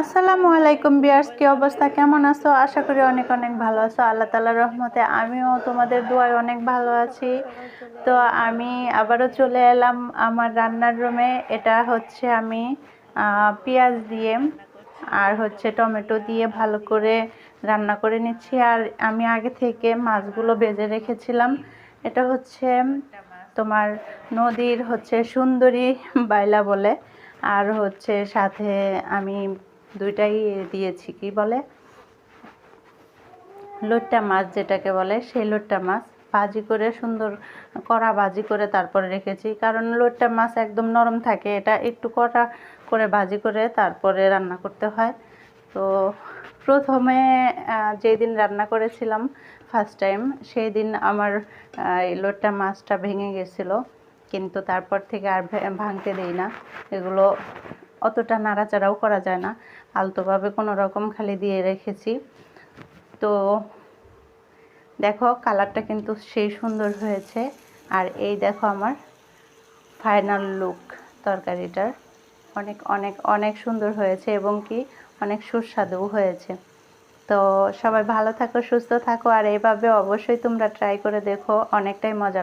আসসালামু আলাইকুম বিয়ার্স, কি অবস্থা, কেমন আছো? আশা করি অনেক অনেক ভালো আছো। আল্লাহ তাআলার রহমতে আমিও তোমাদের দোয়ায় অনেক ভালো আছি। তো আমি আবারও চলে এলাম আমার রান্নার রুমে। এটা হচ্ছে আমি পেঁয়াজ দিয়ে আর হচ্ছে টমেটো দিয়ে ভালো করে রান্না করে নিচ্ছি। আর আমি আগে থেকে মাছগুলো ভেজে রেখেছিলাম। এটা হচ্ছে তোমার নদীর হচ্ছে সুন্দরী বাইলা বলে। আর হচ্ছে সাথে আমি দুইটাই দিয়েছি, কি বলে, লইট্টা মাছ যেটাকে বলে, সেই লইট্টা মাছ ভাজি করে, সুন্দর কড়া ভাজি করে তারপরে রেখেছি। কারণ লইট্টা মাছ একদম নরম থাকে, এটা একটু কড়া করে ভাজি করে তারপরে রান্না করতে হয়। তো প্রথমে যেদিন রান্না করেছিলাম ফার্স্ট টাইম, সেই দিন আমার এই লইট্টা মাছটা ভেঙে গেছিলো, কিন্তু তারপর থেকে আর ভাঙতে দেই না। এগুলো অতটা নাড়াচাড়াও করা যায় না, আলতোভাবে কোনো রকম খালি দিয়ে রেখেছি। তো দেখো কালারটা কিন্তু সেই সুন্দর হয়েছে। আর এই দেখো আমার ফাইনাল লুক তরকারিটার, অনেক অনেক অনেক সুন্দর হয়েছে এবং কি অনেক সুস্বাদুও হয়েছে। তো সবাই ভালো থাকো, সুস্থ থাকো, আর এইভাবে অবশ্যই তোমরা ট্রাই করে দেখো, অনেকটাই মজা লাগে।